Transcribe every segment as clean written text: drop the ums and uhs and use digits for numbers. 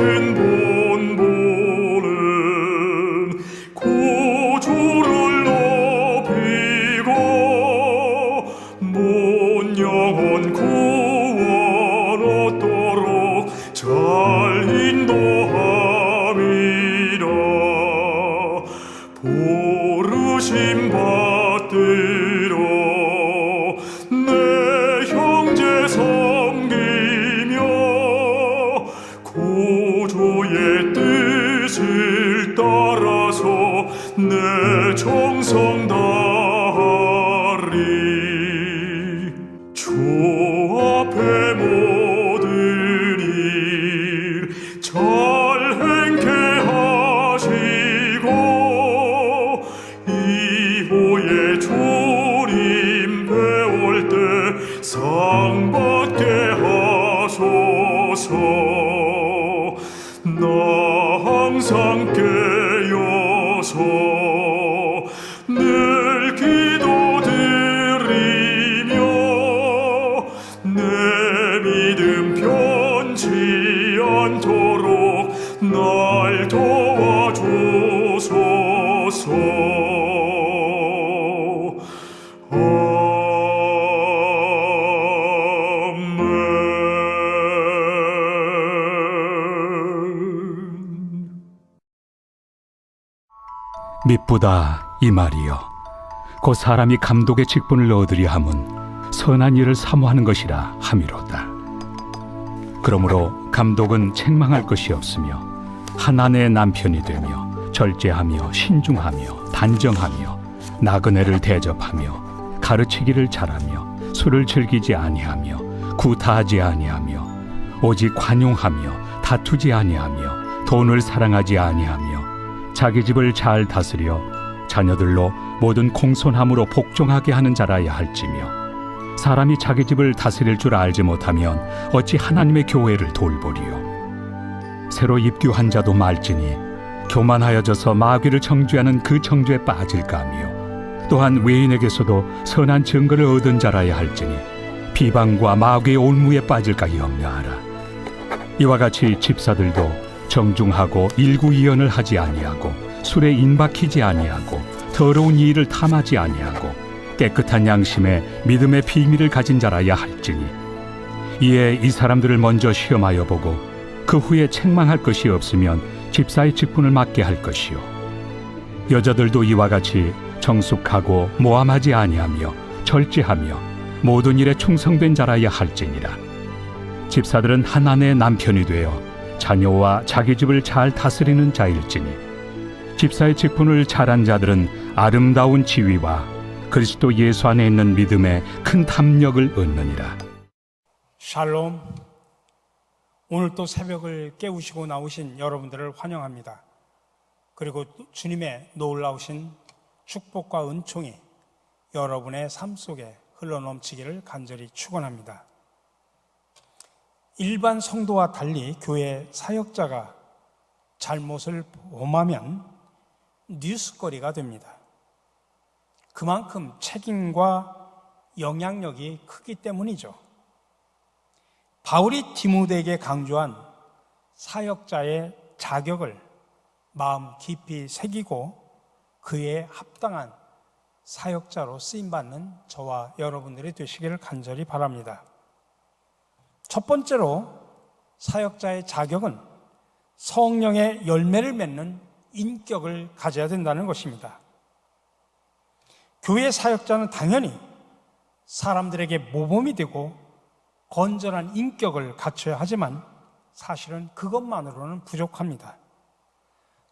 같은 본보는 구주를 높이고 못 영혼 구원 얻도록 잘 인도함이라. 부르심 받들어 내 형제 섬기며 구주의 뜻을 따라서 내 정성 다하리. 주 앞에 모든 일 잘 행케 하시고 이후에 주님 배울 때 상 받게 하소서. 나 항상 깨어서 늘 기도드리며 내 믿음 변치 않도록 날 도와주소서. 미쁘다 이 말이여. 곧 사람이 감독의 직분을 얻으려 함은 선한 일을 사모하는 것이라 함이로다. 그러므로 감독은 책망할 것이 없으며 한 아내의 남편이 되며 절제하며 신중하며 단정하며 나그네를 대접하며 가르치기를 잘하며 술을 즐기지 아니하며 구타하지 아니하며 오직 관용하며 다투지 아니하며 돈을 사랑하지 아니하며 자기 집을 잘 다스려 자녀들로 모든 공손함으로 복종하게 하는 자라야 할지며, 사람이 자기 집을 다스릴 줄 알지 못하면 어찌 하나님의 교회를 돌보리요. 새로 입교한 자도 말지니 교만하여져서 마귀를 정죄하는 그 정죄에 빠질까 하며, 또한 외인에게서도 선한 증거를 얻은 자라야 할지니 비방과 마귀의 올무에 빠질까 염려하라. 이와 같이 집사들도 정중하고 일구이연을 하지 아니하고 술에 인박히지 아니하고 더러운 이의를 탐하지 아니하고 깨끗한 양심에 믿음의 비밀을 가진 자라야 할지니, 이에 이 사람들을 먼저 시험하여 보고 그 후에 책망할 것이 없으면 집사의 직분을 맡게 할 것이요. 여자들도 이와 같이 정숙하고 모함하지 아니하며 절제하며 모든 일에 충성된 자라야 할지니라. 집사들은 한 아내의 남편이 되어 자녀와 자기 집을 잘 다스리는 자일지니, 집사의 직분을 잘한 자들은 아름다운 지위와 그리스도 예수 안에 있는 믿음에 큰 탐욕을 얻느니라. 샬롬. 오늘 또 새벽을 깨우시고 나오신 여러분들을 환영합니다. 그리고 주님의 놀라우신 축복과 은총이 여러분의 삶 속에 흘러넘치기를 간절히 축원합니다. 일반 성도와 달리 교회 사역자가 잘못을 범하면 뉴스거리가 됩니다. 그만큼 책임과 영향력이 크기 때문이죠. 바울이 디모데에게 강조한 사역자의 자격을 마음 깊이 새기고 그에 합당한 사역자로 쓰임받는 저와 여러분들이 되시기를 간절히 바랍니다. 첫 번째로 사역자의 자격은 성령의 열매를 맺는 인격을 가져야 된다는 것입니다. 교회 사역자는 당연히 사람들에게 모범이 되고 건전한 인격을 갖춰야 하지만 사실은 그것만으로는 부족합니다.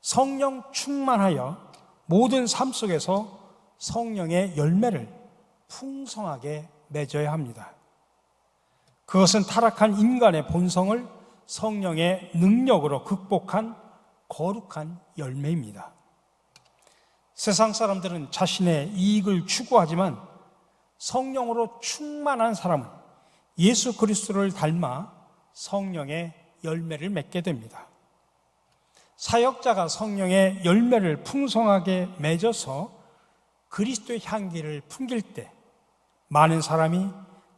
성령 충만하여 모든 삶 속에서 성령의 열매를 풍성하게 맺어야 합니다. 그것은 타락한 인간의 본성을 성령의 능력으로 극복한 거룩한 열매입니다. 세상 사람들은 자신의 이익을 추구하지만 성령으로 충만한 사람은 예수 그리스도를 닮아 성령의 열매를 맺게 됩니다. 사역자가 성령의 열매를 풍성하게 맺어서 그리스도의 향기를 풍길 때 많은 사람이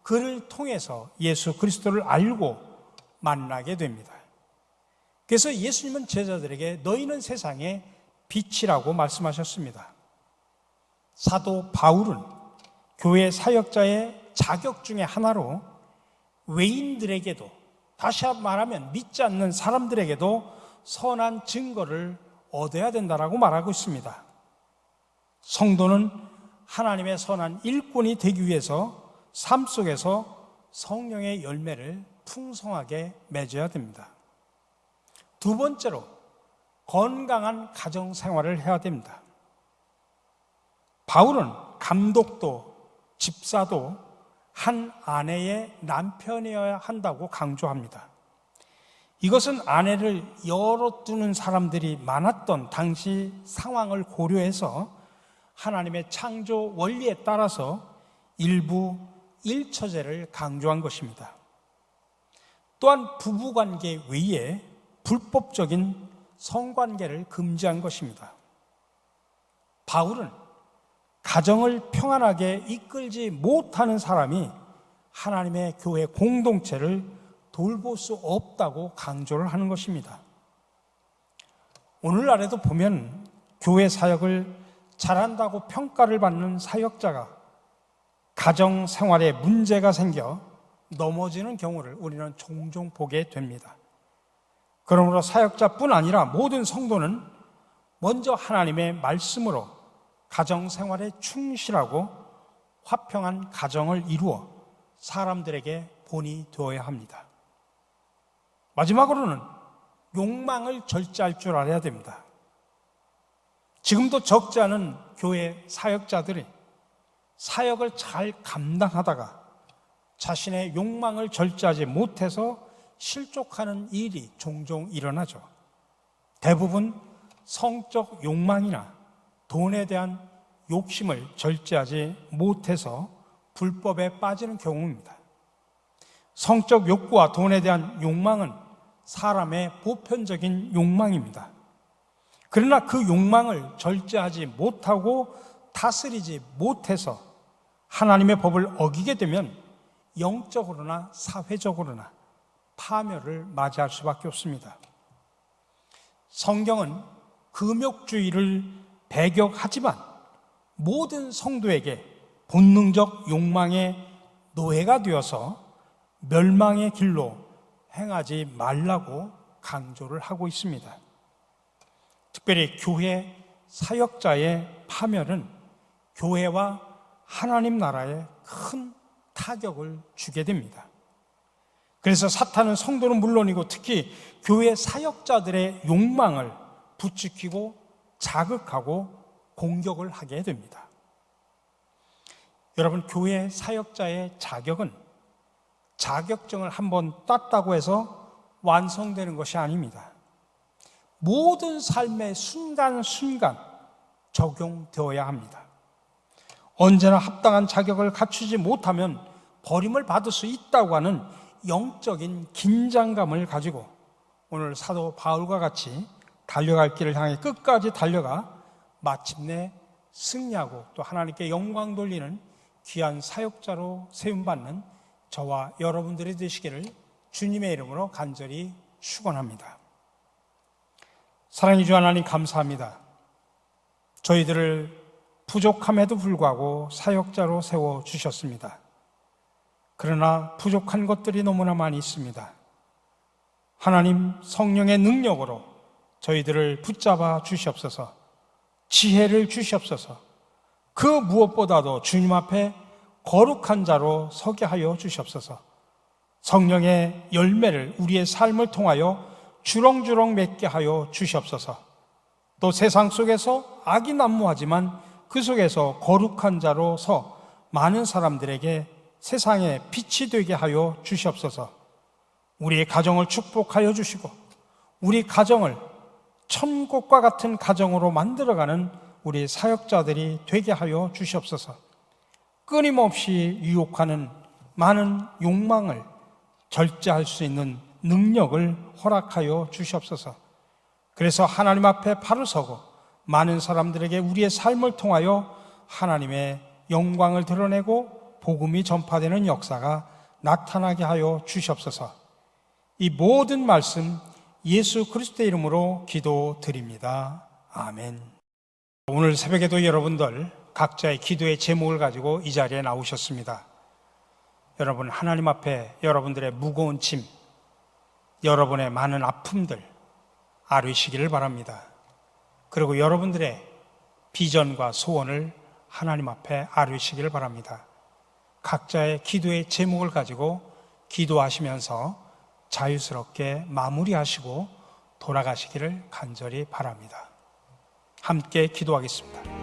그를 통해서 예수 그리스도를 알고 만나게 됩니다. 그래서 예수님은 제자들에게 너희는 세상의 빛이라고 말씀하셨습니다. 사도 바울은 교회 사역자의 자격 중에 하나로 외인들에게도, 다시 말하면 믿지 않는 사람들에게도 선한 증거를 얻어야 된다라고 말하고 있습니다. 성도는 하나님의 선한 일꾼이 되기 위해서 삶 속에서 성령의 열매를 풍성하게 맺어야 됩니다. 두 번째로 건강한 가정 생활을 해야 됩니다. 바울은 감독도 집사도 한 아내의 남편이어야 한다고 강조합니다. 이것은 아내를 열어두는 사람들이 많았던 당시 상황을 고려해서 하나님의 창조 원리에 따라서 일부 일처제를 강조한 것입니다. 또한 부부관계 외에 불법적인 성관계를 금지한 것입니다. 바울은 가정을 평안하게 이끌지 못하는 사람이 하나님의 교회 공동체를 돌볼 수 없다고 강조를 하는 것입니다. 오늘날에도 보면 교회 사역을 잘한다고 평가를 받는 사역자가 가정 생활에 문제가 생겨 넘어지는 경우를 우리는 종종 보게 됩니다. 그러므로 사역자뿐 아니라 모든 성도는 먼저 하나님의 말씀으로 가정 생활에 충실하고 화평한 가정을 이루어 사람들에게 본이 되어야 합니다. 마지막으로는 욕망을 절제할 줄 알아야 됩니다. 지금도 적지 않은 교회 사역자들이 사역을 잘 감당하다가 자신의 욕망을 절제하지 못해서 실족하는 일이 종종 일어나죠. 대부분 성적 욕망이나 돈에 대한 욕심을 절제하지 못해서 불법에 빠지는 경우입니다. 성적 욕구와 돈에 대한 욕망은 사람의 보편적인 욕망입니다. 그러나 그 욕망을 절제하지 못하고 다스리지 못해서 하나님의 법을 어기게 되면 영적으로나 사회적으로나 파멸을 맞이할 수밖에 없습니다. 성경은 금욕주의를 배격하지만 모든 성도에게 본능적 욕망의 노예가 되어서 멸망의 길로 행하지 말라고 강조를 하고 있습니다. 특별히 교회 사역자의 파멸은 교회와 하나님 나라에 큰 타격을 주게 됩니다. 그래서 사탄은 성도는 물론이고 특히 교회 사역자들의 욕망을 부추기고 자극하고 공격을 하게 됩니다. 여러분, 교회 사역자의 자격은 자격증을 한번 땄다고 해서 완성되는 것이 아닙니다. 모든 삶의 순간순간 적용되어야 합니다. 언제나 합당한 자격을 갖추지 못하면 버림을 받을 수 있다고 하는 영적인 긴장감을 가지고 오늘 사도 바울과 같이 달려갈 길을 향해 끝까지 달려가 마침내 승리하고 또 하나님께 영광 돌리는 귀한 사역자로 세움받는 저와 여러분들이 되시기를 주님의 이름으로 간절히 축원합니다. 사랑의 주 하나님, 감사합니다. 저희들을 부족함에도 불구하고 사역자로 세워주셨습니다. 그러나 부족한 것들이 너무나 많이 있습니다. 하나님, 성령의 능력으로 저희들을 붙잡아 주시옵소서. 지혜를 주시옵소서. 그 무엇보다도 주님 앞에 거룩한 자로 서게 하여 주시옵소서. 성령의 열매를 우리의 삶을 통하여 주렁주렁 맺게 하여 주시옵소서. 또 세상 속에서 악이 난무하지만 그 속에서 거룩한 자로 서 많은 사람들에게 세상의 빛이 되게 하여 주시옵소서. 우리의 가정을 축복하여 주시고 우리 가정을 천국과 같은 가정으로 만들어가는 우리 사역자들이 되게 하여 주시옵소서. 끊임없이 유혹하는 많은 욕망을 절제할 수 있는 능력을 허락하여 주시옵소서. 그래서 하나님 앞에 바로 서고 많은 사람들에게 우리의 삶을 통하여 하나님의 영광을 드러내고 복음이 전파되는 역사가 나타나게 하여 주시옵소서. 이 모든 말씀 예수 그리스도의 이름으로 기도드립니다. 아멘. 오늘 새벽에도 여러분들 각자의 기도의 제목을 가지고 이 자리에 나오셨습니다. 여러분, 하나님 앞에 여러분들의 무거운 짐, 여러분의 많은 아픔들 아뢰시기를 바랍니다. 그리고 여러분들의 비전과 소원을 하나님 앞에 아뢰시기를 바랍니다. 각자의 기도의 제목을 가지고 기도하시면서 자유스럽게 마무리하시고 돌아가시기를 간절히 바랍니다. 함께 기도하겠습니다.